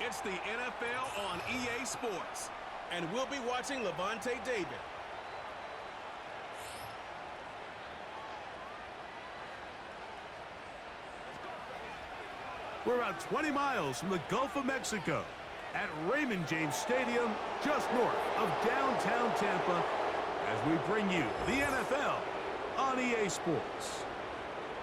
It's the NFL on EA Sports, and we'll be watching Levante David. We're about 20 miles from the Gulf of Mexico at Raymond James Stadium, just north of downtown Tampa, as we bring you the NFL on EA Sports.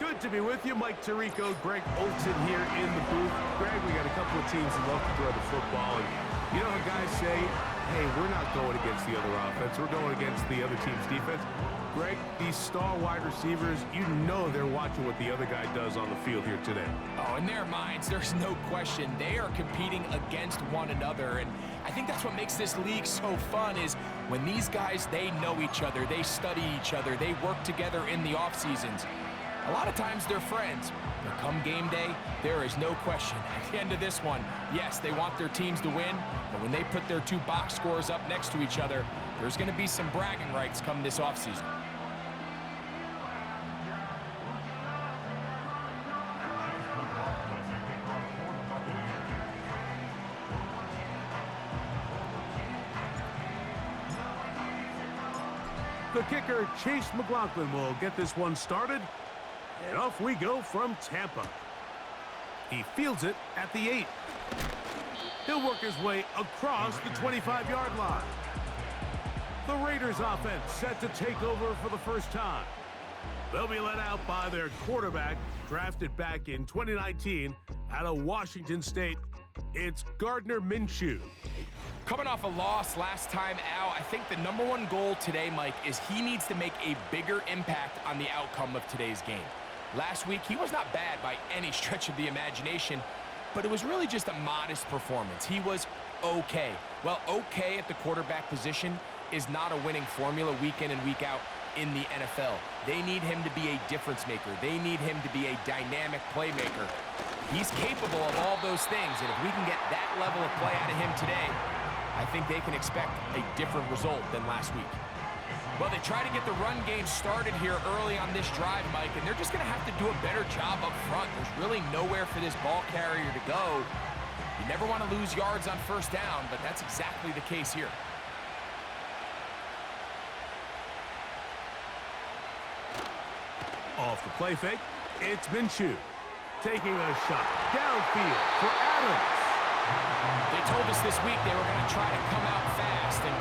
Good to be with you. Mike Tirico, Greg Olson here in the booth. Greg, we got a couple of teams that love to throw the football. And you know how guys say, hey, we're not going against the other offense. We're going against the other team's defense. Greg, these star wide receivers, you know they're watching what the other guy does on the field here today. Oh, in their minds, there's no question. They are competing against one another. And I think that's what makes this league so fun is when these guys, they know each other. They study each other. They work together in the off seasons. A lot of times they're friends, but come game day, there is no question. At the end of this one, yes, they want their teams to win, but when they put their two box scores up next to each other, there's going to be some bragging rights come this offseason. The kicker, Chase McLaughlin, will get this one started. And off we go from Tampa. He fields it at the 8. He'll work his way across the 25-yard line. The Raiders offense set to take over for the first time. They'll be led out by their quarterback, drafted back in 2019 out of Washington State. It's Gardner Minshew. Coming off a loss last time out, I think the #1 goal today, Mike, is he needs to make a bigger impact on the outcome of today's game. Last week, he was not bad by any stretch of the imagination, but it was really just a modest performance. He was okay. Well, okay at the quarterback position is not a winning formula week in and week out in the NFL. They need him to be a difference maker. They need him to be a dynamic playmaker. He's capable of all those things, and if we can get that level of play out of him today, I think they can expect a different result than last week. Well, they try to get the run game started here early on this drive, Mike, and they're just going to have to do a better job up front. There's really nowhere for this ball carrier to go. You never want to lose yards on first down, but that's exactly the case here. Off the play fake, it's Minshew taking a shot downfield for Adams. They told us this week they were going to try to come out fast, and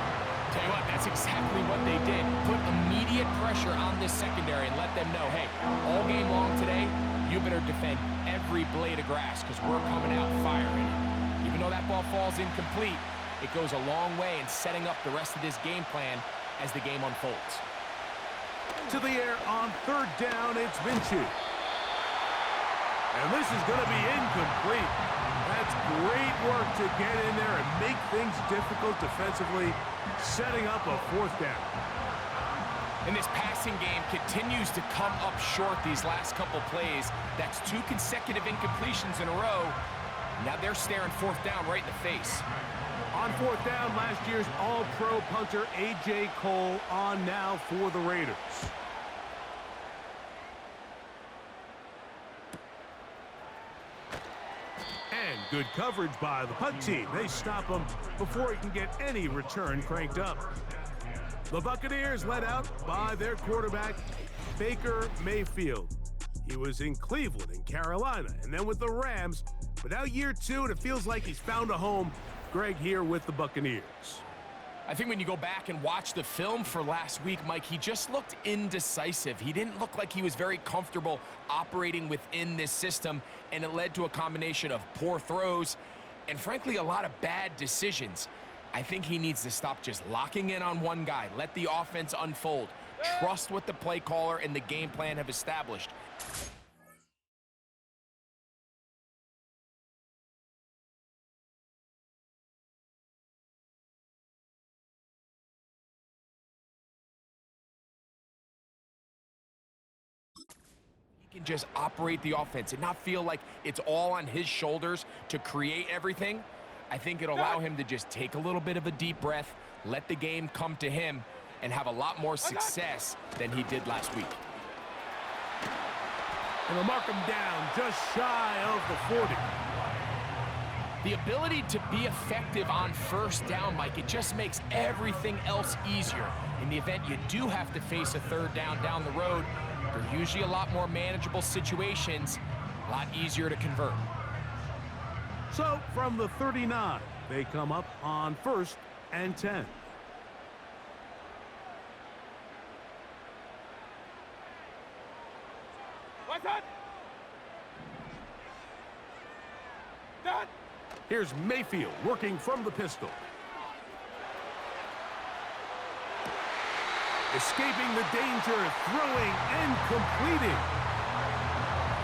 tell you what, that's exactly what they did. Put immediate pressure on this secondary and let them know, hey, all game long today, you better defend every blade of grass because we're coming out firing. Even though that ball falls incomplete, it goes a long way in setting up the rest of this game plan as the game unfolds. To the air on third down, it's Minshew. And this is going to be incomplete. That's great work to get in there and make things difficult defensively, setting up a fourth down. And this passing game continues to come up short these last couple plays. That's 2 consecutive incompletions in a row. Now they're staring fourth down right in the face. On fourth down, last year's All-Pro punter A.J. Cole on now for the Raiders. And good coverage by the punt team. They stop him before he can get any return cranked up. The Buccaneers led out by their quarterback, Baker Mayfield. He was in Cleveland and Carolina, and then with the Rams. But now year 2, and it feels like he's found a home. Greg here with the Buccaneers. I think when you go back and watch the film for last week, Mike, he just looked indecisive. He didn't look like he was very comfortable operating within this system, and it led to a combination of poor throws and, frankly, a lot of bad decisions. I think he needs to stop just locking in on one guy. Let the offense unfold. Trust what the play caller and the game plan have established. Can just operate the offense and not feel like it's all on his shoulders to create everything. I think it'll allow him to just take a little bit of a deep breath, let the game come to him, and have a lot more success than he did last week. And they'll mark him down just shy of the 40. The ability to be effective on first down, Mike, it just makes everything else easier. In the event you do have to face a third down the road, they're usually a lot more manageable situations, a lot easier to convert. So from the 39, they come up on 1st and 10. What's that? Done. Here's Mayfield working from the pistol. Escaping the danger, throwing and completing.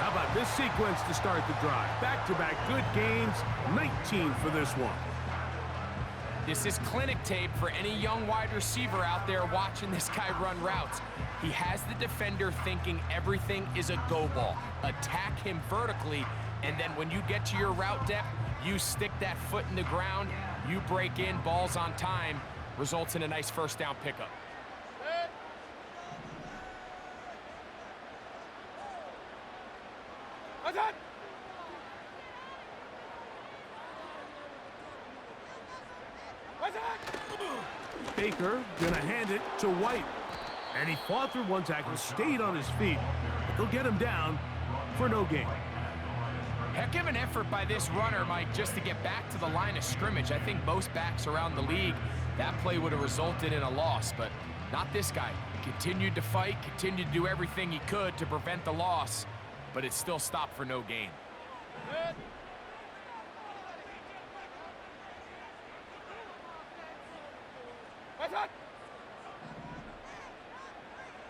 How about this sequence to start the drive? Back-to-back good gains, 19 for this one. This is clinic tape for any young wide receiver out there watching this guy run routes. He has the defender thinking everything is a go ball. Attack him vertically, and then when you get to your route depth, you stick that foot in the ground, you break in, balls on time, results in a nice first down pickup. Baker gonna hand it to White. And he fought through one tackle, stayed on his feet. But they'll get him down for no gain. Heck of an effort by this runner, Mike, just to get back to the line of scrimmage. I think most backs around the league, that play would have resulted in a loss, but not this guy. Continued to fight, continued to do everything he could to prevent the loss, but it still stopped for no gain.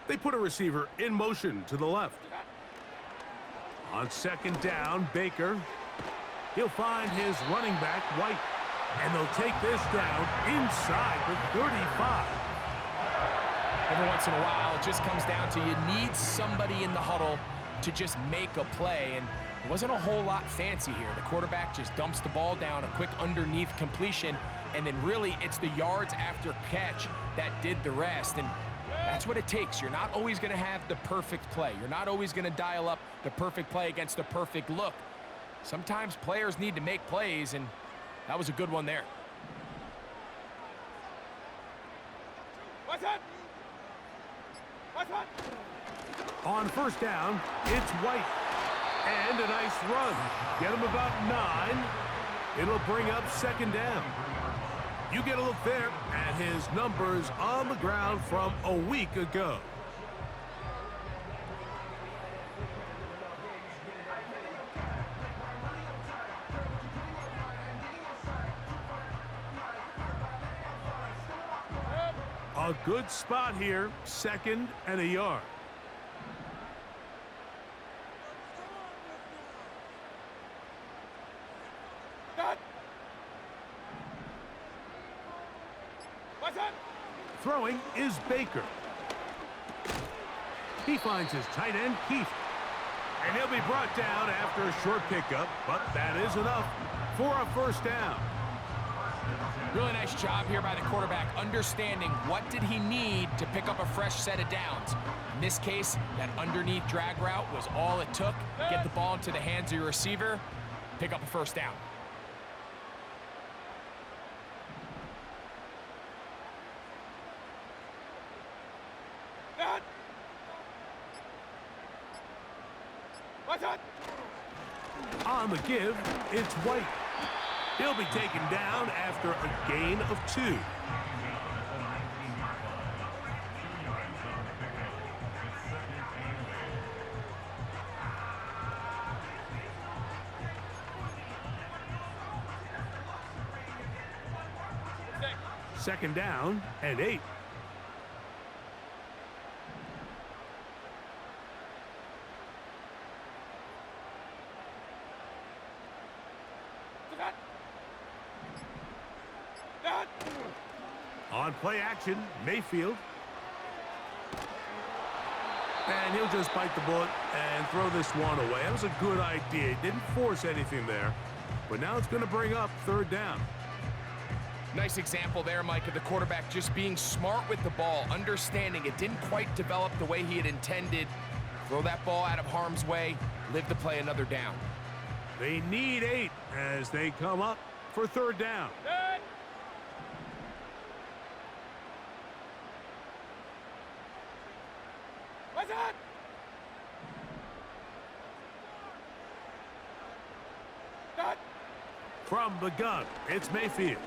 They put a receiver in motion to the left. On 2nd down, Baker. He'll find his running back, White. And they'll take this down inside the 35. Every once in a while, it just comes down to you need somebody in the huddle to just make a play. And it wasn't a whole lot fancy here. The quarterback just dumps the ball down, a quick underneath completion, and then really it's the yards after catch that did the rest. And that's what it takes. You're not always going to have the perfect play. You're not always going to dial up the perfect play against the perfect look. Sometimes players need to make plays, and that was a good one there. What's that? What's that? On 1st down, it's White. And a nice run. Get him about 9. It'll bring up 2nd down. You get a look there at his numbers on the ground from a week ago. A good spot here, 2nd and a yard. Throwing is Baker. He finds his tight end, Keith. And he'll be brought down after a short pickup, but that is enough for a 1st down. Really nice job here by the quarterback, understanding what did he need to pick up a fresh set of downs. In this case, that underneath drag route was all it took. Get the ball into the hands of your receiver, pick up a 1st down. On the give, it's White. He'll be taken down after a gain of 2. Second down and 8. On play action, Mayfield. And he'll just bite the bullet and throw this one away. That was a good idea. He didn't force anything there. But now it's going to bring up 3rd down. Nice example there, Mike, of the quarterback just being smart with the ball, understanding it didn't quite develop the way he had intended. Throw that ball out of harm's way, live to play another down. They need 8 as they come up for third down. Set. What's that? Set. From the gun, it's Mayfield.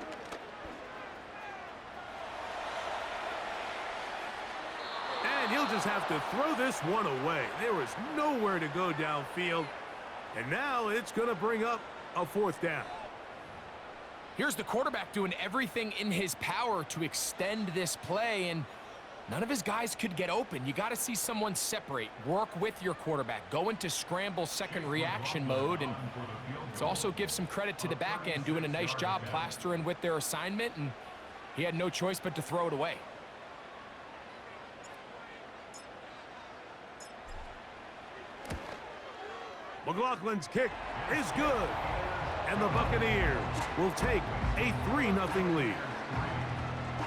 And he'll just have to throw this one away. There is nowhere to go downfield. And now it's going to bring up a fourth down. Here's the quarterback doing everything in his power to extend this play, and none of his guys could get open. You got to see someone separate, work with your quarterback, go into scramble second reaction mode, and it's also give some credit to the back end doing a nice job plastering with their assignment, and he had no choice but to throw it away. McLaughlin's kick is good. And the Buccaneers will take a 3-0 lead.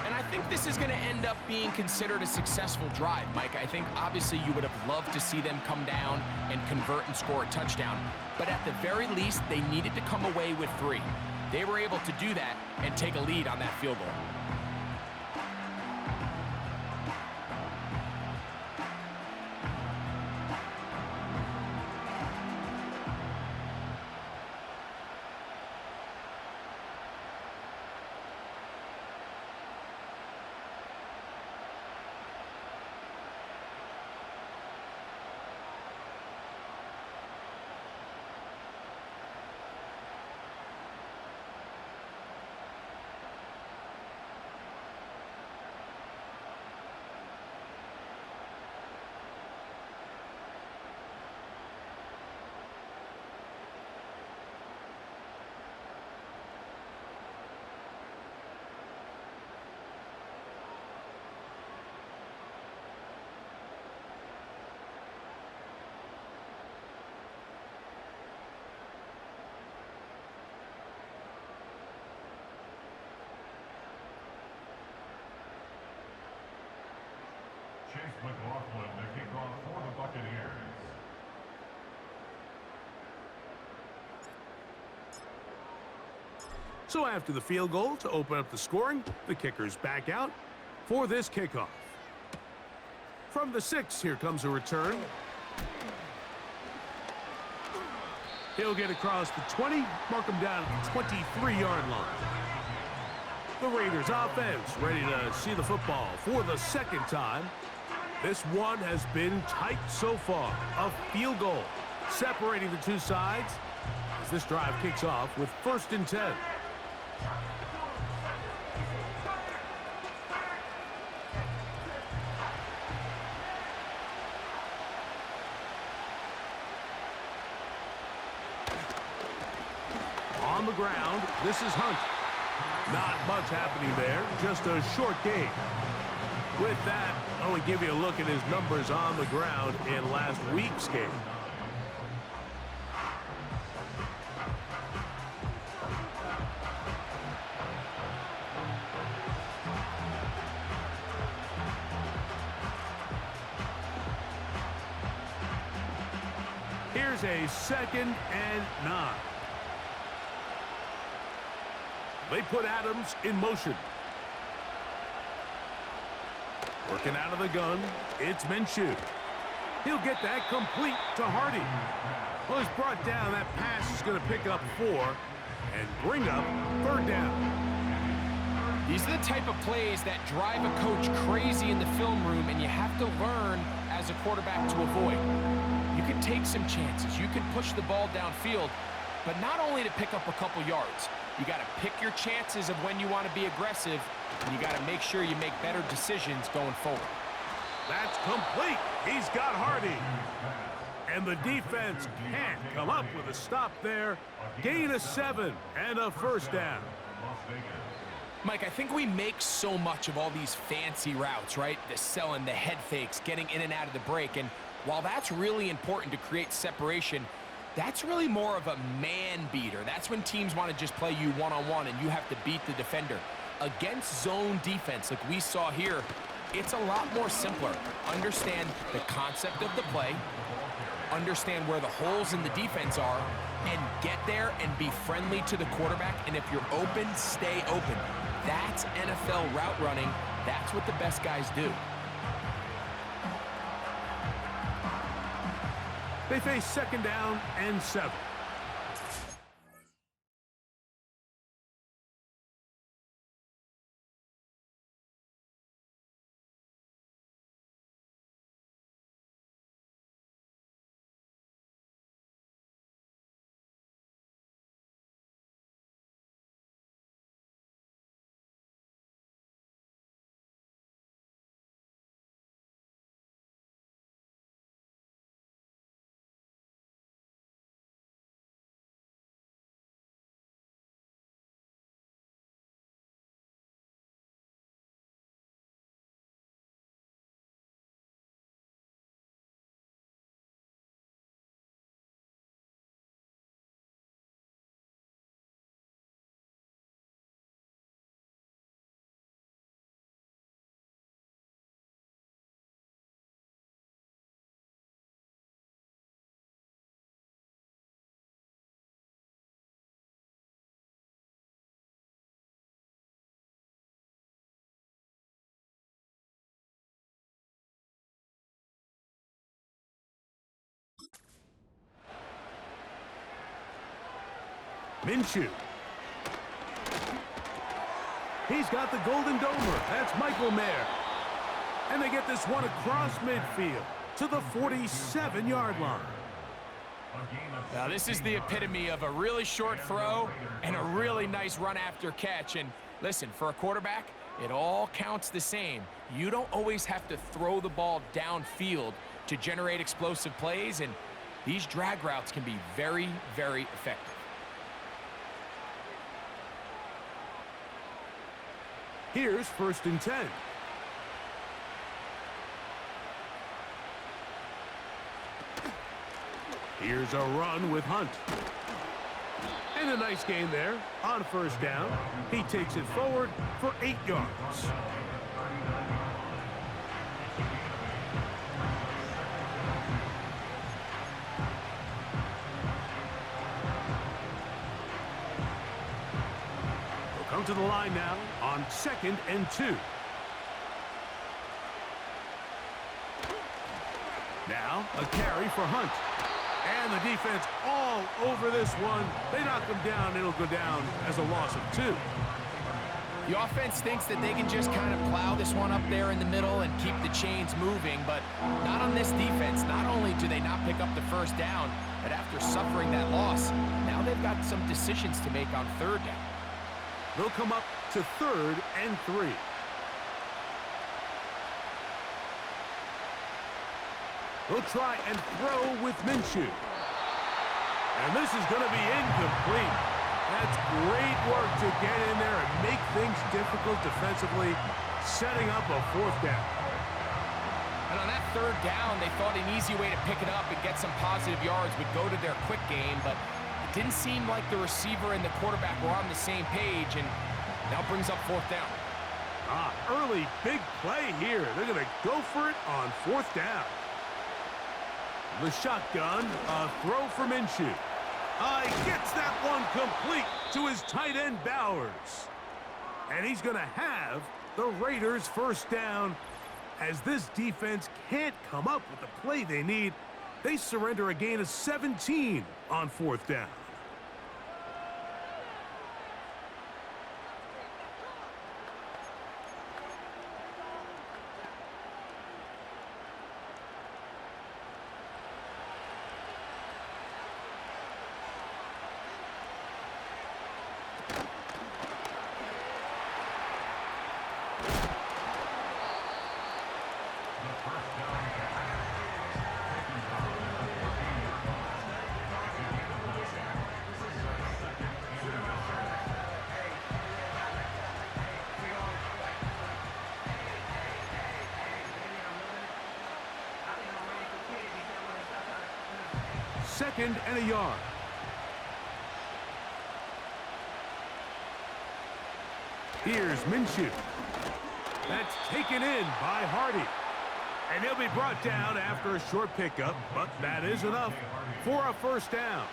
And I think this is going to end up being considered a successful drive, Mike. I think obviously you would have loved to see them come down and convert and score a touchdown. But at the very least, they needed to come away with 3. They were able to do that and take a lead on that field goal. Chase McLaughlin to kick off for the Buccaneers. So after the field goal to open up the scoring, the kicker's back out for this kickoff. From the 6, here comes a return. He'll get across the 20, mark him down at the 23-yard line. The Raiders offense ready to see the football for the second time. This one has been tight so far. A field goal separating the two sides as this drive kicks off with 1st and 10. On the ground, this is Hunt. Not much happening there, just a short gain. With that, I want to give you a look at his numbers on the ground in last week's game. Here's a 2nd and 9. They put Adams in motion. Working out of the gun, it's Minshew. He'll get that complete to Hardy. Well, he's brought down. That pass is going to pick up 4 and bring up 3rd down. These are the type of plays that drive a coach crazy in the film room, and you have to learn as a quarterback to avoid. You can take some chances. You can push the ball downfield, but not only to pick up a couple yards. You got to pick your chances of when you want to be aggressive, and you got to make sure you make better decisions going forward. That's complete. He's got Hardy. And the defense can't come up with a stop there. Gain of 7 and a 1st down. Mike, I think we make so much of all these fancy routes, right? The selling, the head fakes, getting in and out of the break. And while that's really important to create separation, that's really more of a man beater. That's when teams want to just play you one-on-one and you have to beat the defender. Against zone defense like we saw here, it's a lot more simpler. Understand the concept of the play, understand where the holes in the defense are, and get there and be friendly to the quarterback. And if you're open, stay open. That's NFL route running. That's what the best guys do. They face 2nd down and 7. Minshew. He's got the Golden Domer. That's Michael Mayer. And they get this one across midfield to the 47-yard line. Now, this is the epitome of a really short throw and a really nice run after catch. And listen, for a quarterback, it all counts the same. You don't always have to throw the ball downfield to generate explosive plays, and these drag routes can be very, very effective. Here's 1st and 10. Here's a run with Hunt. And a nice gain there on 1st down. He takes it forward for 8 yards. Come to the line now on 2nd and 2. Now a carry for Hunt. And the defense all over this one. They knock him down. It'll go down as a loss of 2. The offense thinks that they can just kind of plow this one up there in the middle and keep the chains moving, but not on this defense. Not only do they not pick up the 1st down, but after suffering that loss, now they've got some decisions to make on 3rd down. They'll come up to 3rd and 3. They'll try and throw with Minshew. And this is going to be incomplete. That's great work to get in there and make things difficult defensively, setting up a 4th down. And on that 3rd down, they thought an easy way to pick it up and get some positive yards would go to their quick game, but it didn't seem like the receiver and the quarterback were on the same page, and now brings up 4th down. Early big play here. They're going to go for it on 4th down. The shotgun, a throw for Minshew. He gets that one complete to his tight end Bowers. And he's going to have the Raiders' 1st down. As this defense can't come up with the play they need, they surrender a gain of 17 on 4th down. Second and a yard. Here's Minshew. That's taken in by Hardy. And he'll be brought down after a short pickup, but that is enough for a first down.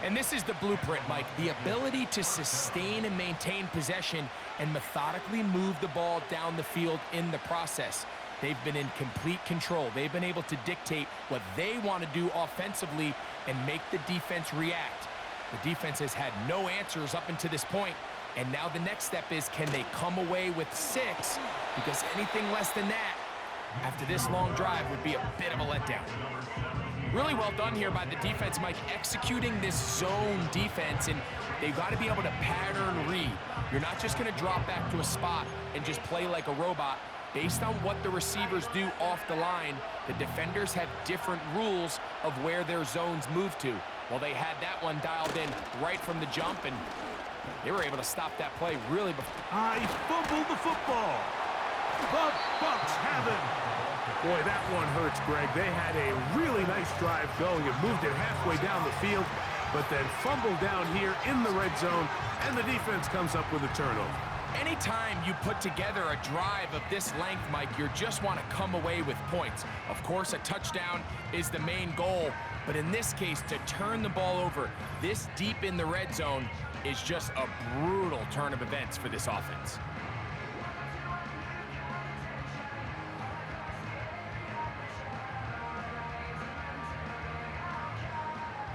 And this is the blueprint, Mike. The ability to sustain and maintain possession and methodically move the ball down the field in the process. They've been in complete control. They've been able to dictate what they want to do offensively and make the defense react. The defense has had no answers up until this point, and now the next step is, can they come away with 6? Because anything less than that after this long drive would be a bit of a letdown. Really well done here by the defense, Mike, executing this zone defense, and they've got to be able to pattern read. You're not just going to drop back to a spot and just play like a robot. Based on what the receivers do off the line, the defenders have different rules of where their zones move to. Well, they had that one dialed in right from the jump, and they were able to stop that play really before. He fumbled the football. The Bucs have it. Boy, that one hurts, Greg. They had a really nice drive going. It moved it halfway down the field, but then fumbled down here in the red zone, and the defense comes up with a turnover. Anytime you put together a drive of this length, Mike, you just want to come away with points. Of course, a touchdown is the main goal, but in this case, to turn the ball over this deep in the red zone is just a brutal turn of events for this offense.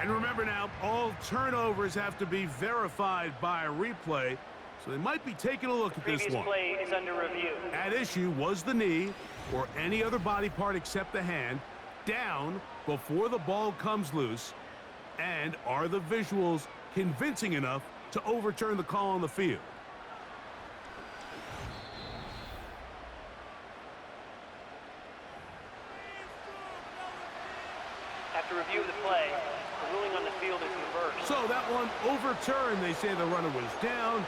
And remember now, all turnovers have to be verified by a replay, so they might be taking a look at this one. Previous play is under review. At issue was the knee, or any other body part except the hand, down before the ball comes loose, and are the visuals convincing enough to overturn the call on the field? After review of the play, the ruling on the field is reversed. So that one overturned. They say the runner was down,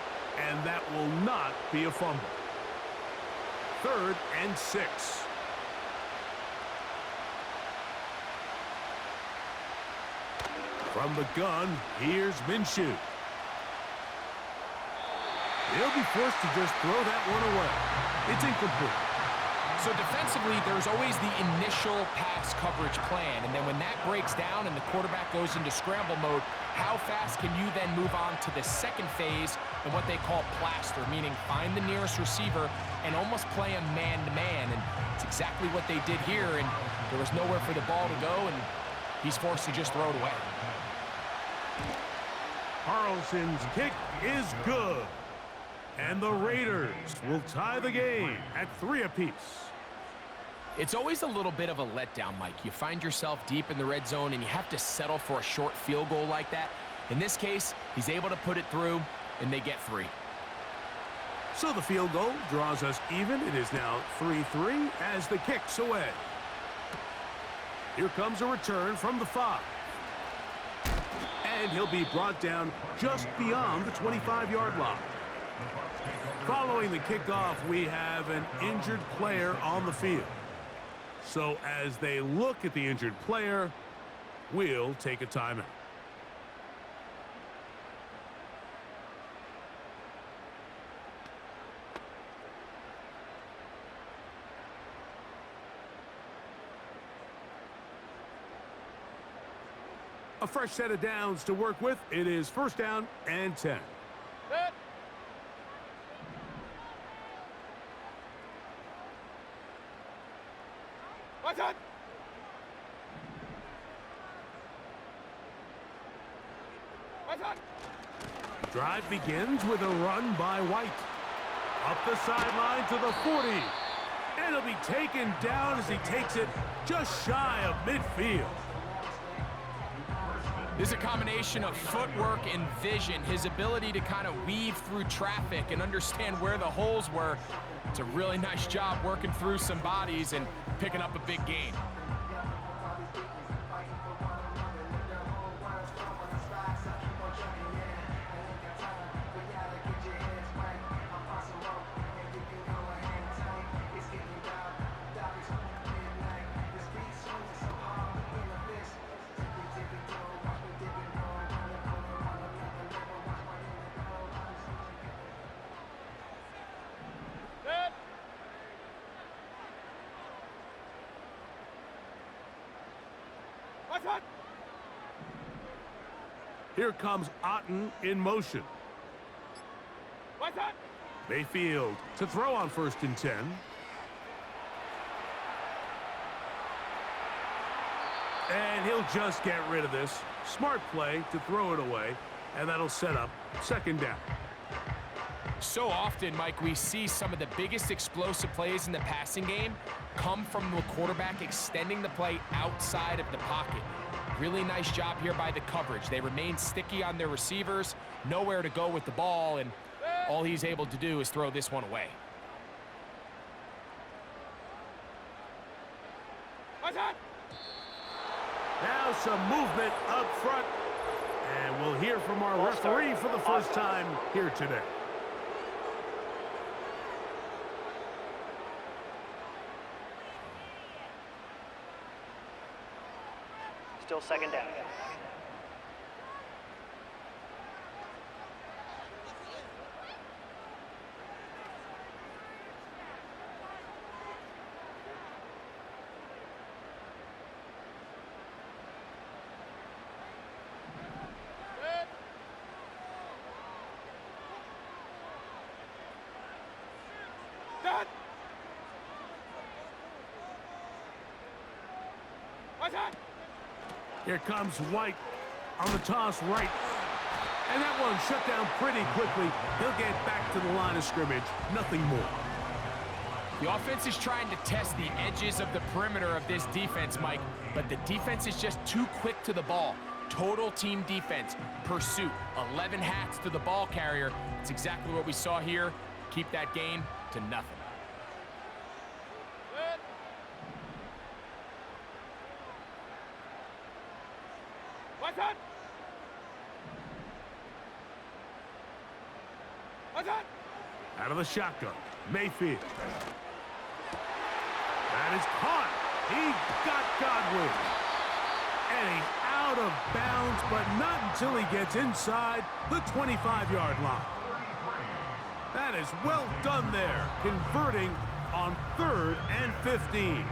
and that will not be a fumble. 3rd and 6. From the gun, here's Minshew. They'll be forced to just throw that one away. It's incomplete. So defensively, there's always the initial pass coverage plan, and then when that breaks down and the quarterback goes into scramble mode, how fast can you then move on to the second phase and what they call plaster, meaning find the nearest receiver and almost play a man-to-man, and it's exactly what they did here, and there was nowhere for the ball to go, and he's forced to just throw it away. Carlson's kick is good. And the Raiders will tie the game at 3 apiece. It's always a little bit of a letdown, Mike. You find yourself deep in the red zone and you have to settle for a short field goal like that. In this case, he's able to put it through, and they get 3. So the field goal draws us even. It is now 3-3 as the kick's away. Here comes a return from the 5. And he'll be brought down just beyond the 25-yard line. Following the kickoff, we have an injured player on the field. So as they look at the injured player, we'll take a timeout. A fresh set of downs to work with. It is 1st down and 10. What's up? What's up? Drive begins with a run by White. Up the sideline to the 40. And he'll be taken down as he takes it just shy of midfield. This is a combination of footwork and vision, his ability to kind of weave through traffic and understand where the holes were. It's a really nice job working through some bodies and picking up a big gain. Watson! Here comes Otten in motion. Watson! Mayfield to throw on 1st and 10. And he'll just get rid of this. Smart play to throw it away, and that'll set up 2nd down. So often, Mike, we see some of the biggest explosive plays in the passing game come from the quarterback extending the play outside of the pocket. Really nice job here by the coverage. They remain sticky on their receivers, nowhere to go with the ball, and all he's able to do is throw this one away. Watson! Now some movement up front, and we'll hear from our referee for the first time here today. Still 2nd down. Done! Watson! Here comes White on the toss right. And that one shut down pretty quickly. He'll get back to the line of scrimmage. Nothing more. The offense is trying to test the edges of the perimeter of this defense, Mike, but the defense is just too quick to the ball. Total team defense, pursuit, 11 hats to the ball carrier. It's exactly what we saw here. Keep that gain to nothing. Watson! Watson! Out of the shotgun, Mayfield. That is caught. He got Godwin. And he's out of bounds, but not until he gets inside the 25-yard line. That is well done there, converting on 3rd and 15.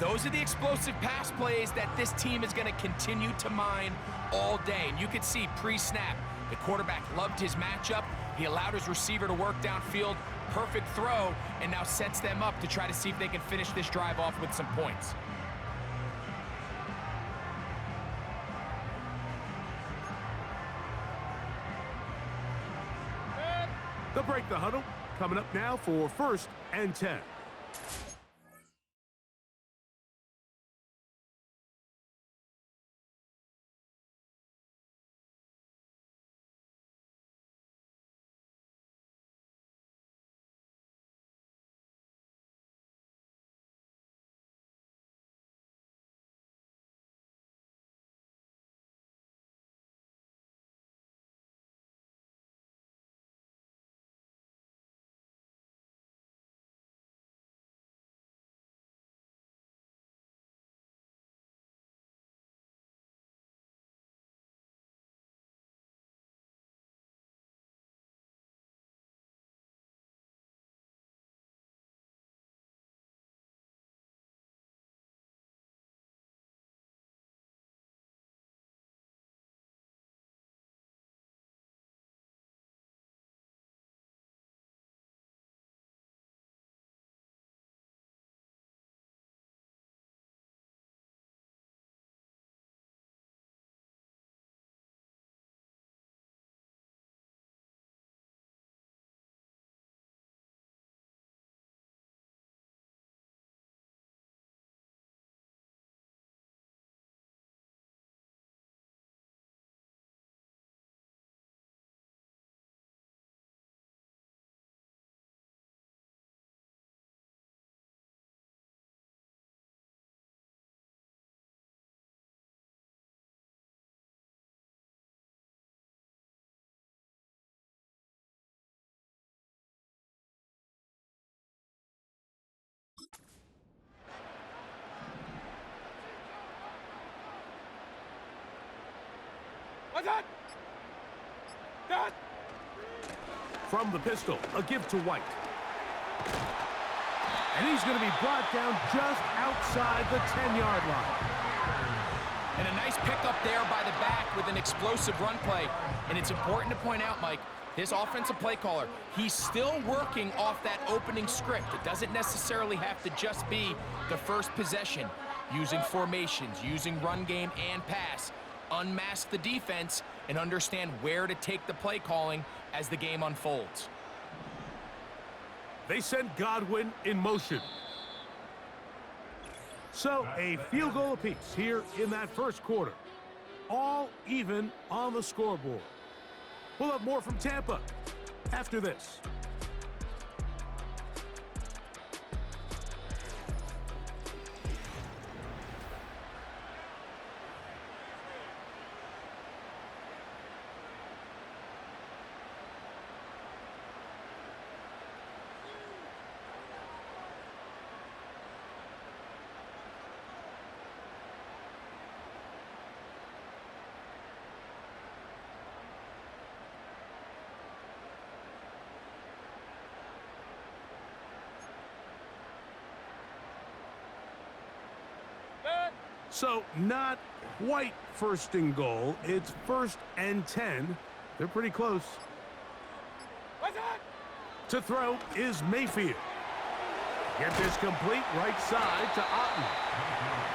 Those are the explosive pass plays that this team is going to continue to mine all day. And you can see pre-snap, the quarterback loved his matchup. He allowed his receiver to work downfield, perfect throw, and now sets them up to try to see if they can finish this drive off with some points. They'll break the huddle. Coming up now for 1st and 10. Watson! Done! From the pistol, a give to White. And he's going to be brought down just outside the 10-yard line. And a nice pickup there by the back with an explosive run play. And it's important to point out, Mike, this offensive play caller, he's still working off that opening script. It doesn't necessarily have to just be the first possession. Using formations, using run game and pass. Unmask the defense and understand where to take the play calling as the game unfolds. They send Godwin in motion. So a field goal apiece here in that first quarter. All even on the scoreboard. We'll have more from Tampa after this. So not quite first and goal. It's 1st and 10. They're pretty close. To throw is Mayfield. Get this complete right side to Otten.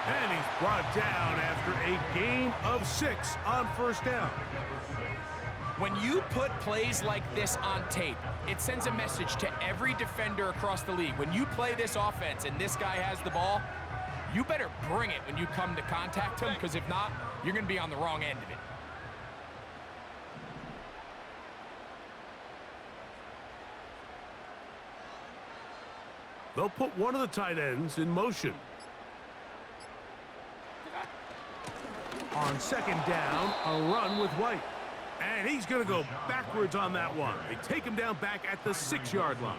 And he's brought down after a gain of 6 on first down. When you put plays like this on tape, it sends a message to every defender across the league. When you play this offense and this guy has the ball, you better bring it when you come to contact him, because if not, you're going to be on the wrong end of it. They'll put one of the tight ends in motion. On second down, a run with White. And he's going to go backwards on that one. They take him down back at the 6-yard line.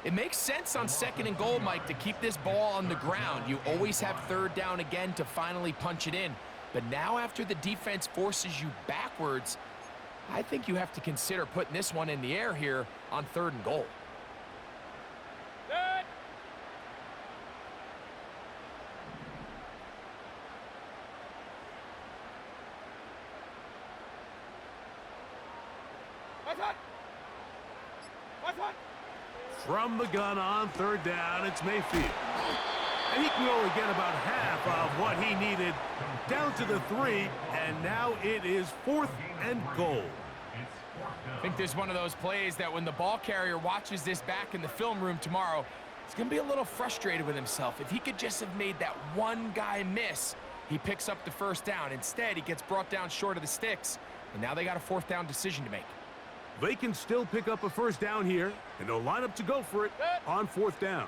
It makes sense on second and goal, Mike, to keep this ball on the ground. You always have third down again to finally punch it in. But now after the defense forces you backwards, I think you have to consider putting this one in the air here on 3rd and goal. From the gun on 3rd down, it's Mayfield. And he can only get about half of what he needed down to the 3, and now it is 4th and goal. I think there's one of those plays that when the ball carrier watches this back in the film room tomorrow, he's going to be a little frustrated with himself. If he could just have made that one guy miss, he picks up the first down. Instead, he gets brought down short of the sticks, and now they got a 4th down decision to make. They can still pick up a first down here, and they'll line up to go for it on 4th down.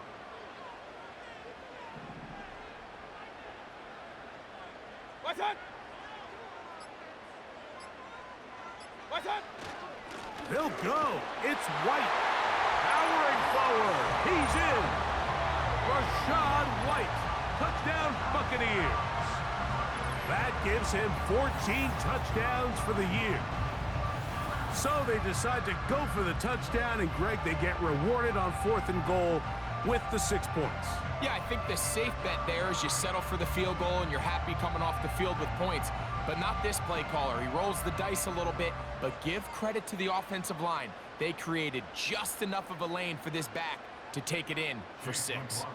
They'll go. It's White. Powering forward. He's in. Rashad White. Touchdown, Buccaneers. That gives him 14 touchdowns for the year. So they decide to go for the touchdown, and Greg, they get rewarded on 4th and goal with the 6 points. Yeah, I think the safe bet there is you settle for the field goal and you're happy coming off the field with points. But not this play caller. He rolls the dice a little bit, but give credit to the offensive line. They created just enough of a lane for this back to take it in for 6.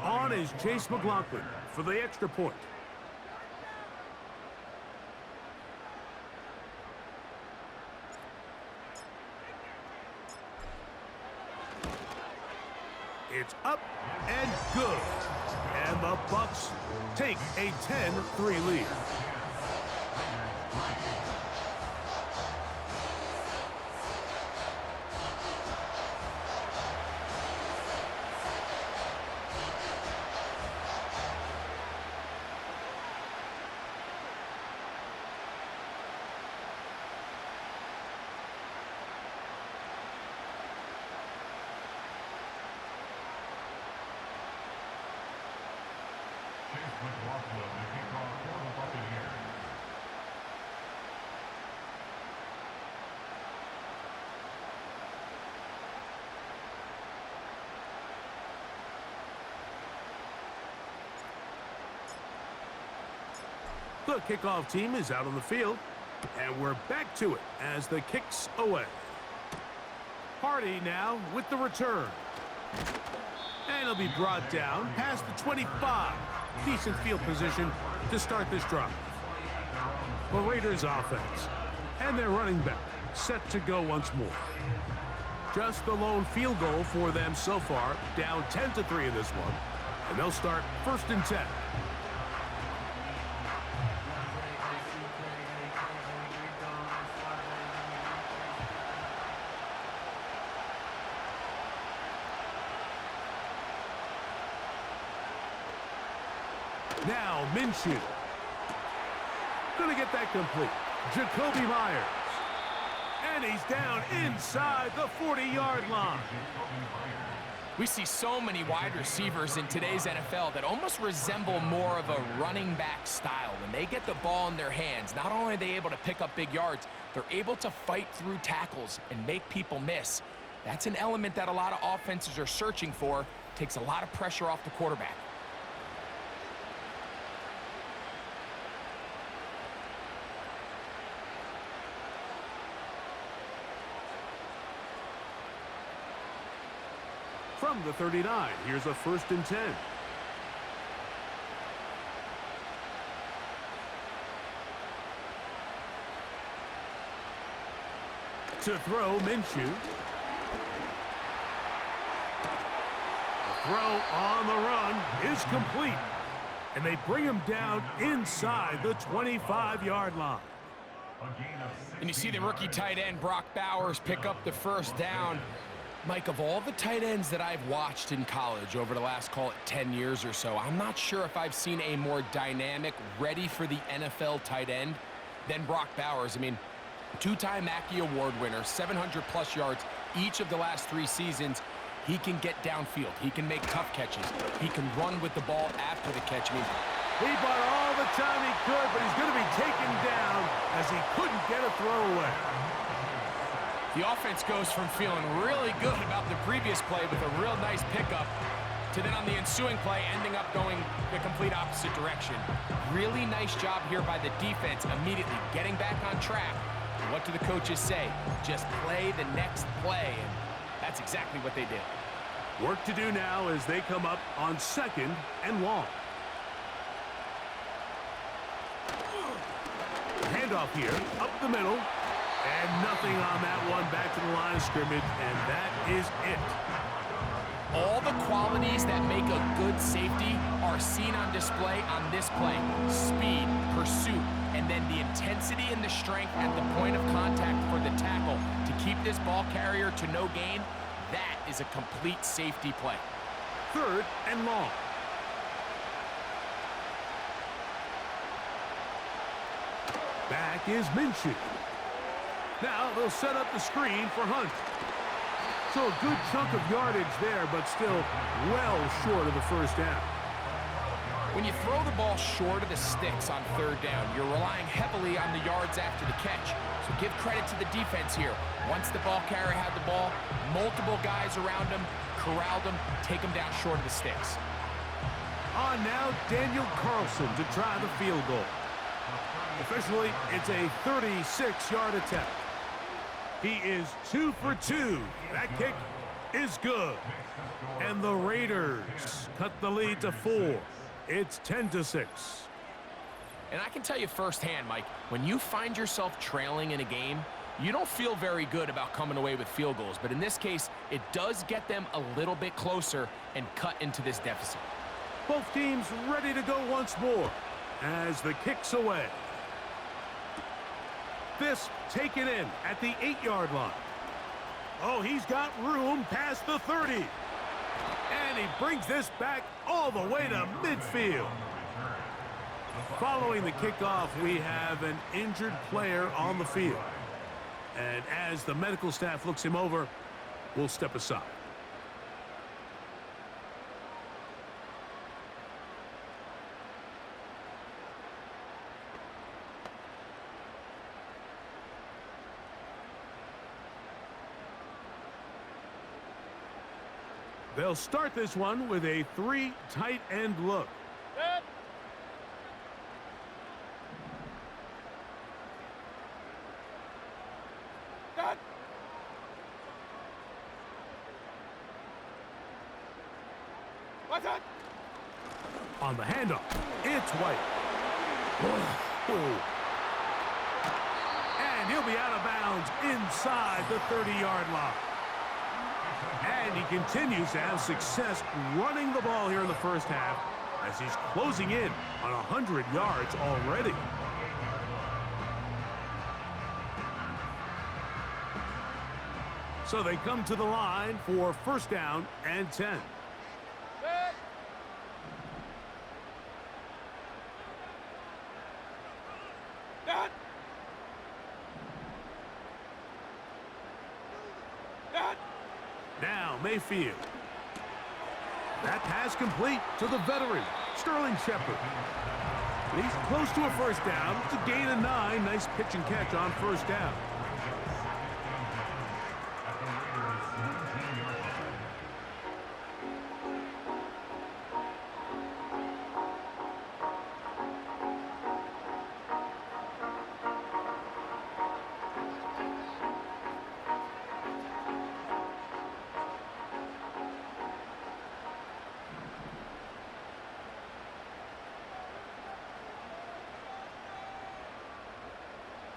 On is Chase McLaughlin for the extra point. It's up and good. And the Bucs take a 10-3 lead. McLaughlin, the kickoff for the Buccaneers. The kickoff team is out on the field, and we're back to it as the kick's away. Hardy now with the return. And he'll be brought down past the 25. Decent field position to start this drive. The Raiders offense and their running back set to go once more. Just the lone field goal for them so far, down 10-3 in this one. And they'll start 1st and 10. Now Minshew. Gonna get that complete. Jacoby Myers. And he's down inside the 40-yard line. We see so many wide receivers in today's NFL that almost resemble more of a running back style. When they get the ball in their hands, not only are they able to pick up big yards, they're able to fight through tackles and make people miss. That's an element that a lot of offenses are searching for. Takes a lot of pressure off the quarterback. From the 39, here's a 1st and 10. To throw, Minshew. The throw on the run is complete. And they bring him down inside the 25-yard line. And you see the rookie tight end, Brock Bowers, pick up the 1st down. Mike, of all the tight ends that I've watched in college over the last, call it 10 years or so, I'm not sure if I've seen a more dynamic, ready for the NFL tight end than Brock Bowers. I mean, 2-time Mackey Award winner, 700-plus yards each of the last 3 seasons. He can get downfield. He can make tough catches. He can run with the ball after the catch. I mean, he bought all the time he could, but he's going to be taken down as he couldn't get a throwaway. The offense goes from feeling really good about the previous play with a real nice pickup to then on the ensuing play ending up going the complete opposite direction. Really nice job here by the defense immediately getting back on track. And what do the coaches say? Just play the next play, and that's exactly what they did. Work to do now as they come up on 2nd and long. Handoff here, up the middle. And nothing on that one, back to the line of scrimmage, and that is it. All the qualities that make a good safety are seen on display on this play. Speed, pursuit, and then the intensity and the strength at the point of contact for the tackle to keep this ball carrier to no gain. That is a complete safety play. 3rd and long. Back is Minshew. Now they'll set up the screen for Hunt. So a good chunk of yardage there, but still well short of the 1st down. When you throw the ball short of the sticks on 3rd down, you're relying heavily on the yards after the catch. So give credit to the defense here. Once the ball carrier had the ball, multiple guys around him, corralled him, take him down short of the sticks. On now, Daniel Carlson to try the field goal. Officially, it's a 36-yard attempt. He is 2 for 2. That kick is good. And the Raiders cut the lead to 4. It's 10-6. And I can tell you firsthand, Mike, when you find yourself trailing in a game, you don't feel very good about coming away with field goals. But in this case, it does get them a little bit closer and cut into this deficit. Both teams ready to go once more as the kick's away. This taken in at the 8-yard line. Oh, he's got room past the 30. And he brings this back all the way to midfield. Following the kickoff, we have an injured player on the field. And as the medical staff looks him over, we'll step aside. They'll start this one with a 3 tight end look. Set. What's that? On the handoff, it's White. Oh. And he'll be out of bounds inside the 30-yard line. And he continues to have success running the ball here in the first half as he's closing in on 100 yards already. So they come to the line for first down and 10. Set. Set. Set. Now Mayfield. That pass complete to the veteran, Sterling Shepard. And he's close to a first down. It's a gain of 9. Nice pitch and catch on first down.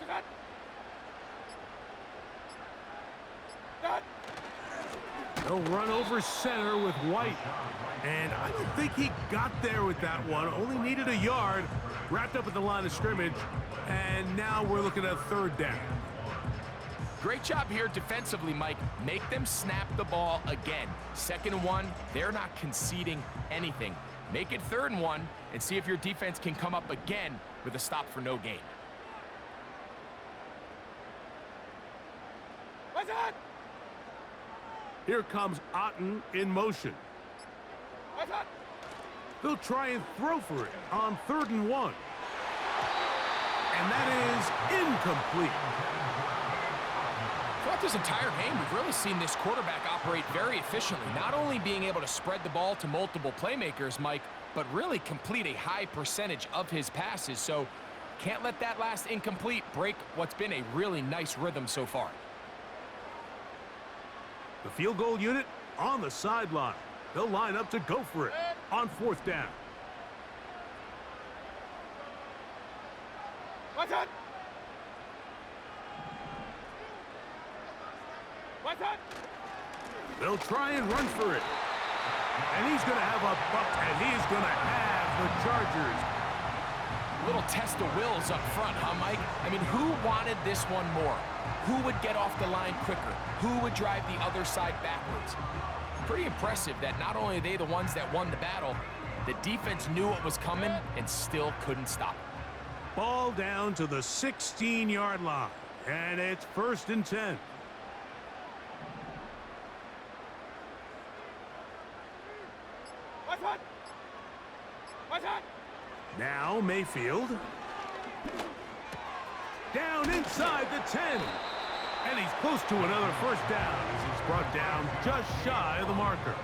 Set. Set. They'll run over center with White. And I don't think he got there with that one. Only needed a yard. Wrapped up at the line of scrimmage. And now we're looking at third down. Great job here defensively, Mike. Make them snap the ball again. 2nd and 1, they're not conceding anything. Make it 3rd and 1 and see if your defense can come up again with a stop for no gain. What's that? Here comes Otten in motion. What's that? They'll try and throw for it on 3rd and 1. And that is incomplete. Throughout this entire game, we've really seen this quarterback operate very efficiently, not only being able to spread the ball to multiple playmakers, Mike, but really complete a high percentage of his passes. So can't let that last incomplete break what's been a really nice rhythm so far. The field goal unit on the sideline. They'll line up to go for it on 4th down. What's that? What's that? They'll try and run for it. And he's going to have a buck, and he's going to have the Chargers. Little test of wills up front, huh, Mike? I mean, who wanted this one more? Who would get off the line quicker? Who would drive the other side backwards? Pretty impressive that not only are they the ones that won the battle, the defense knew what was coming and still couldn't stop it. Ball down to the 16-yard line, and it's 1st and 10. What's that? What's that? Now Mayfield. Down inside the 10. And he's close to another first down as he's brought down just shy of the marker.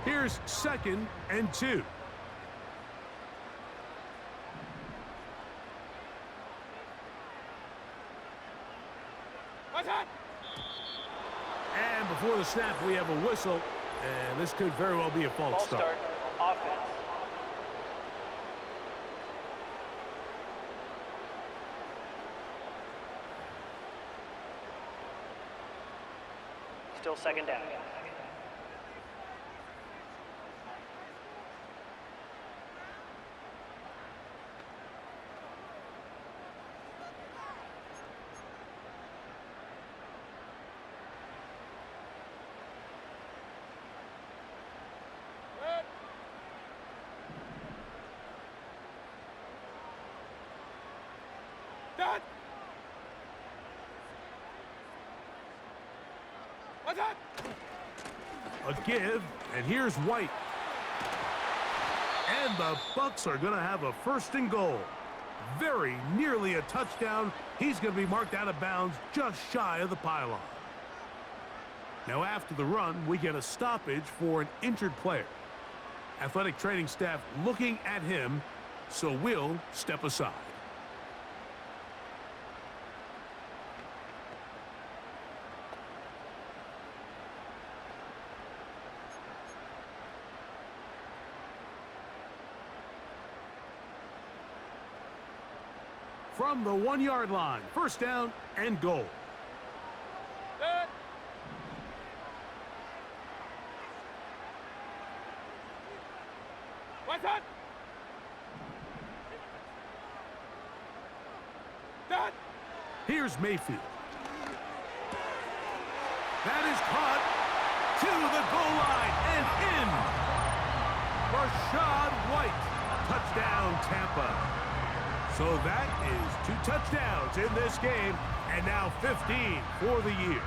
Here's 2nd and 2. What's that? And before the snap, we have a whistle, and this could very well be a false False start. start. Offense. Still 2nd down. That. What's that? A give, and here's White. And the Bucs are going to have a 1st and goal. Very nearly a touchdown. He's going to be marked out of bounds just shy of the pylon. Now after the run, we get a stoppage for an injured player. Athletic training staff looking at him, so we'll step aside. From the 1-yard line, first down and goal. Set. What's that? Set. Here's Mayfield. That is caught to the goal line and in. Rashad White, touchdown Tampa. So that is 2 touchdowns in this game, and now 15 for the year.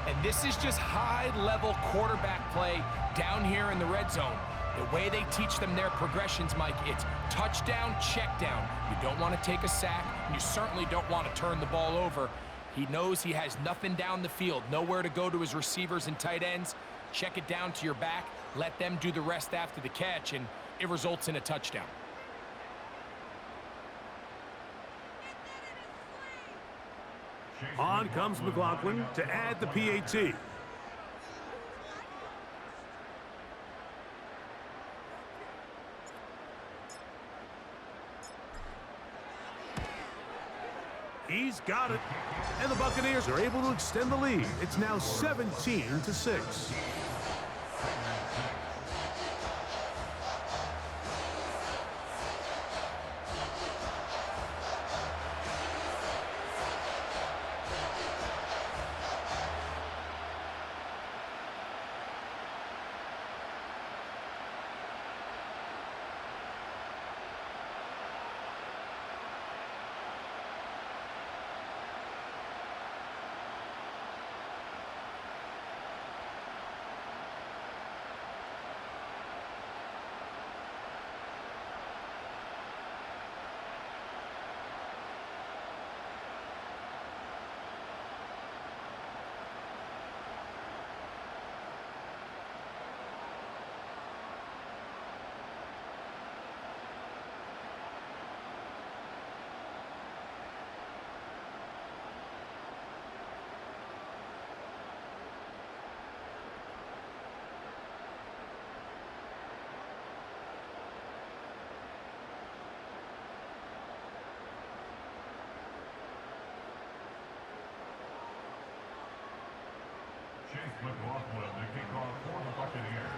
And this is just high-level quarterback play down here in the red zone. The way they teach them their progressions, Mike, it's touchdown, check down. You don't want to take a sack, and you certainly don't want to turn the ball over. He knows he has nothing down the field, nowhere to go to his receivers and tight ends. Check it down to your back, let them do the rest after the catch, and it results in a touchdown. On comes McLaughlin to add the PAT. He's got it. And the Buccaneers are able to extend the lead. It's now 17-6. Chase McLaughlin, the kickoff for the Buccaneers.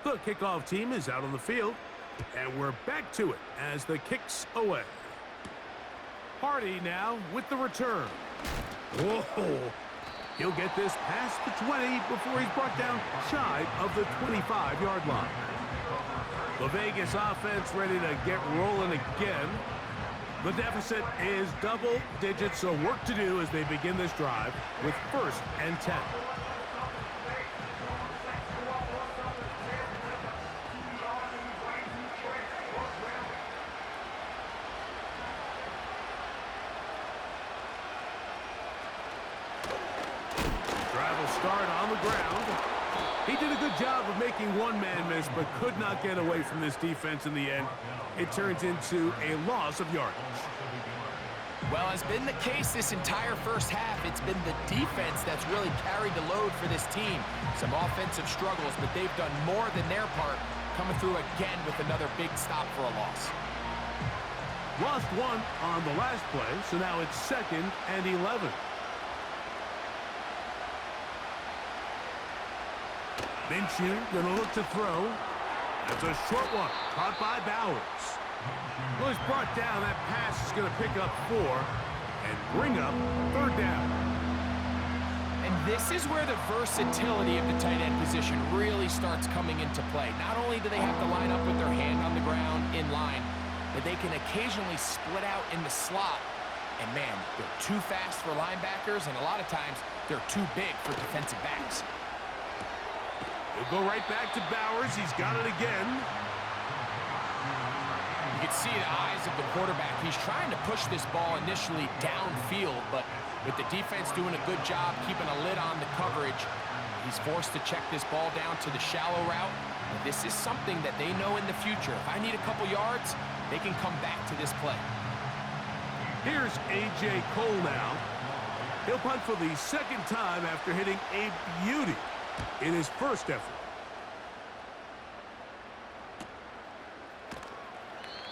The kickoff team is out on the field, and we're back to it as the kick's away. Hardy now with the return. Whoa! He'll get this past the 20 before he's brought down shy of the 25-yard line. The Vegas offense ready to get rolling again. The deficit is double digits, so work to do as they begin this drive with 1st and 10. Drive will start on the ground. He did a good job of making one man miss, but could not get away from this defense in the end. It turns into a loss of yardage. Well, has been the case this entire first half. It's been the defense that's really carried the load for this team. Some offensive struggles, but they've done more than their part, coming through again with another big stop for a loss. Lost one on the last play, so now it's 2nd and 11. Minshew gonna look to throw. That's a short one, caught by Bowers. Well, he's brought down. That pass is gonna pick up 4 and bring up 3rd down. And this is where the versatility of the tight end position really starts coming into play. Not only do they have to line up with their hand on the ground in line, but they can occasionally split out in the slot. And man, they're too fast for linebackers, and a lot of times they're too big for defensive backs. We'll go right back to Bowers. He's got it again. You can see the eyes of the quarterback. He's trying to push this ball initially downfield, but with the defense doing a good job keeping a lid on the coverage, He's forced to check this ball down to the shallow route. And this is something that they know in the future. If I need a couple yards, they can come back to this play. Here's A.J. Cole now. He'll punt for the second time after hitting a beauty in his first effort.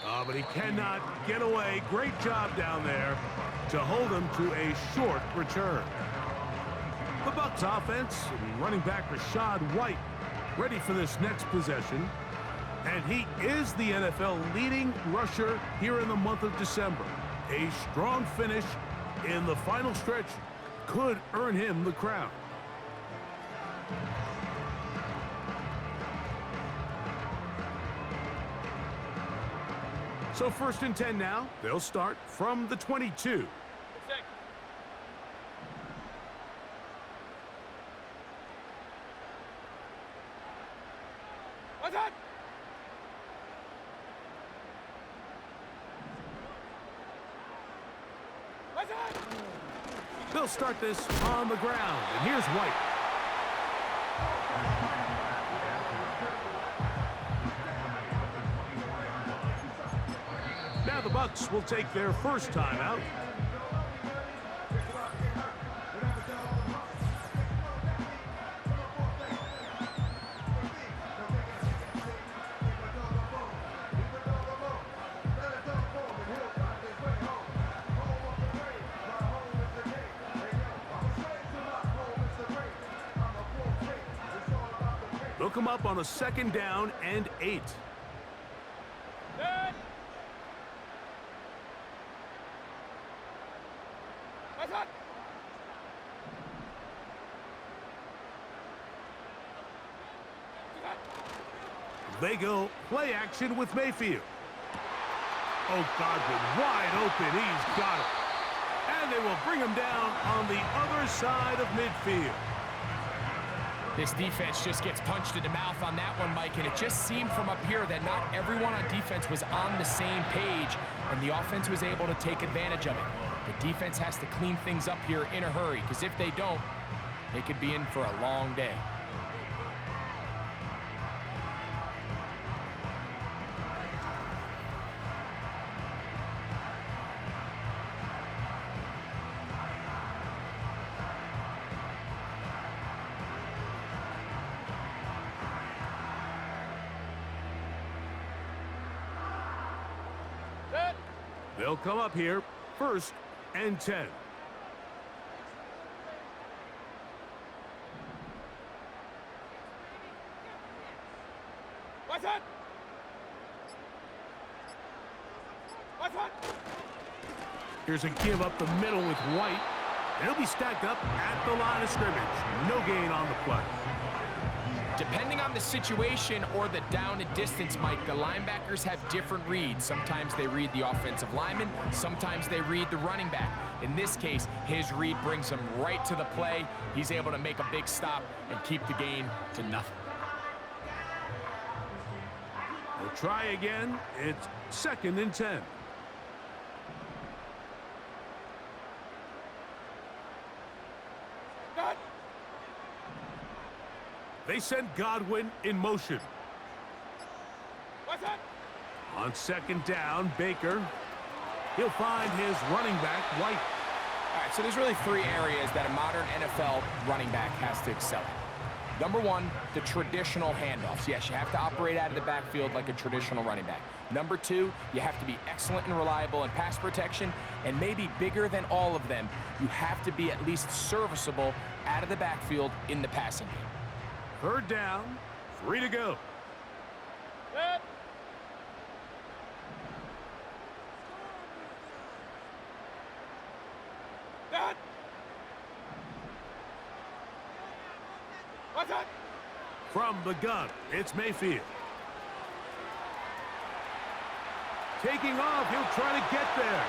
Oh, but he cannot get away. Great job down there to hold him to a short return. The Bucs offense, and running back Rashad White, ready for this next possession. And he is the NFL leading rusher here in the month of December. A strong finish in the final stretch could earn him the crown. So 1st and 10 now. They'll start from the 22. What's that? What's that? They'll start this on the ground. And here's White. Now the Bucs will take their first timeout. They'll come up on a 2nd down and 8. Good. What's that? They go play action with Mayfield. Oh, Godwin wide open. He's got it. And they will bring him down on the other side of midfield. This defense just gets punched in the mouth on that one, Mike, and it just seemed from up here that not everyone on defense was on the same page, and the offense was able to take advantage of it. The defense has to clean things up here in a hurry, because if they don't, they could be in for a long day. They'll come up here, 1st and 10. What's that? What's that? Here's a give up the middle with White. And he'll be stacked up at the line of scrimmage. No gain on the play. Depending on the situation or the down and distance, Mike, the linebackers have different reads. Sometimes they read the offensive lineman. Sometimes they read the running back. In this case, his read brings him right to the play. He's able to make a big stop and keep the gain to nothing. We'll try again. It's 2nd and 10. Good. They send Godwin in motion. What's that? On 2nd down, Baker. He'll find his running back, White. All right, so there's really 3 areas that a modern NFL running back has to excel at. Number 1, the traditional handoffs. Yes, you have to operate out of the backfield like a traditional running back. Number 2, you have to be excellent and reliable in pass protection, and maybe bigger than all of them, you have to be at least serviceable out of the backfield in the passing game. 3rd down, 3 to go. Good. Good. What's that? From the gun, it's Mayfield. Taking off, he'll try to get there.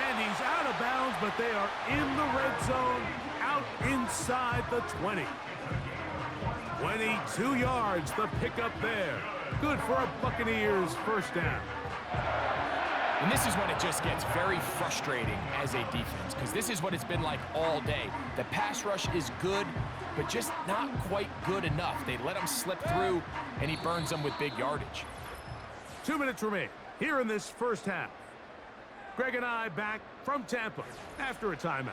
And he's out of bounds, but they are in the red zone, out inside the 20. 22 yards, the pickup there. Good for a Buccaneers first down. And this is when it just gets very frustrating as a defense, because this is what it's been like all day. The pass rush is good, but just not quite good enough. They let him slip through, and he burns them with big yardage. 2 minutes remain here in this first half. Greg and I back from Tampa after a timeout.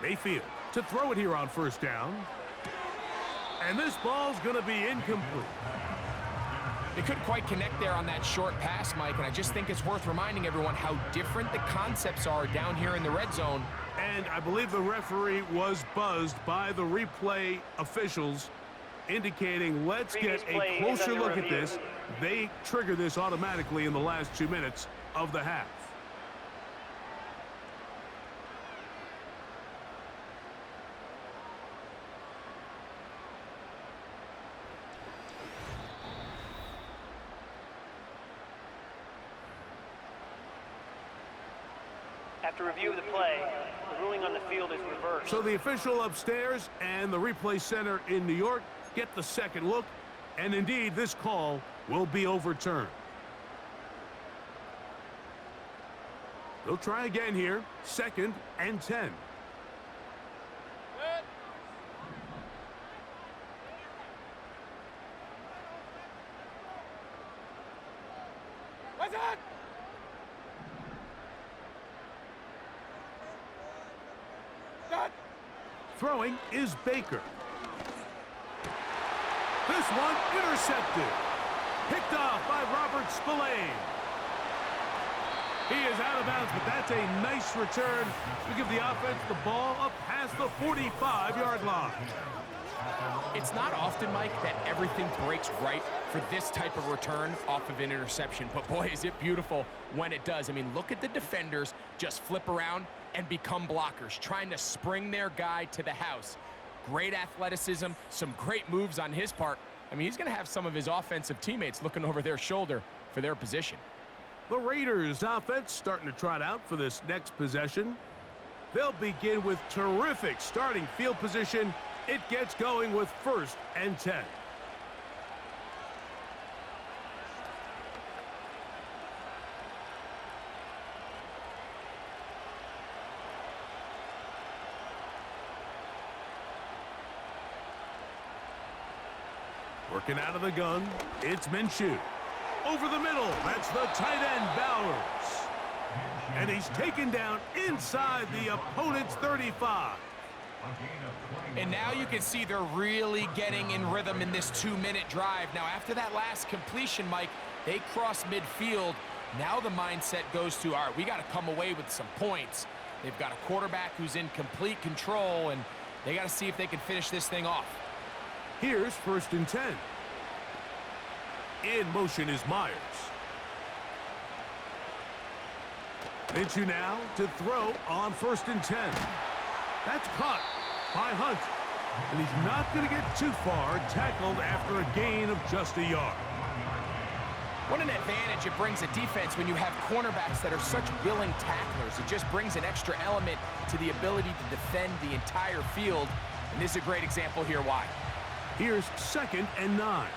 Mayfield to throw it here on first down. And this ball's going to be incomplete. They couldn't quite connect there on that short pass, Mike, and I just think it's worth reminding everyone how different the concepts are down here in the red zone. And I believe the referee was buzzed by the replay officials, indicating let's get a closer look at this. They trigger this automatically in the last 2 minutes of the half. After review of the play, the ruling on the field is reversed. So the official upstairs and the replay center in New York get the second look, and indeed this call will be overturned. They'll try again here, 2nd and 10. What's that? Throwing is Baker. This one intercepted. Picked off by Robert Spillane. He is out of bounds, but that's a nice return to give the offense the ball up past the 45-yard line. It's not often, Mike, that everything breaks right for this type of return off of an interception. But, boy, is it beautiful when it does. I mean, look at the defenders just flip around and become blockers, trying to spring their guy to the house. Great athleticism, some great moves on his part. I mean, he's going to have some of his offensive teammates looking over their shoulder for their position. The Raiders offense starting to trot out for this next possession. They'll begin with terrific starting field position. It gets going with 1st and 10. Working out of the gun, it's Minshew. Over the middle, that's the tight end, Bowers. And he's taken down inside the opponent's 35. And now you can see they're really getting in rhythm in this 2-minute drive. Now, after that last completion, Mike, they cross midfield. Now the mindset goes to, all right, we got to come away with some points. They've got a quarterback who's in complete control, and they got to see if they can finish this thing off. Here's 1st and 10. In motion is Myers. Minshew now to throw on 1st and 10. That's caught by Hunt. And he's not going to get too far, tackled after a gain of just a yard. What an advantage it brings a defense when you have cornerbacks that are such willing tacklers. It just brings an extra element to the ability to defend the entire field. And this is a great example here why. Here's 2nd and 9.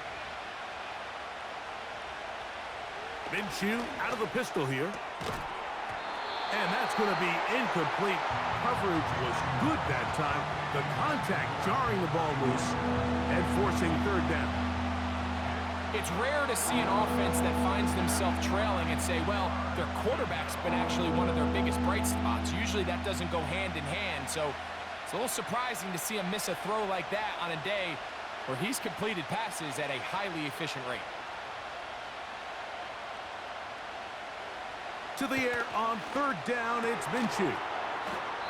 Minshew out of the pistol here. And that's going to be incomplete. Coverage was good that time. The contact jarring the ball loose and forcing 3rd down. It's rare to see an offense that finds themselves trailing and say, well, their quarterback's been actually one of their biggest bright spots. Usually that doesn't go hand in hand, so it's a little surprising to see him miss a throw like that on a day where he's completed passes at a highly efficient rate. To the air on 3rd down, it's Minshew.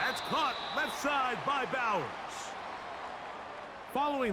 That's caught left side by Bowers. Following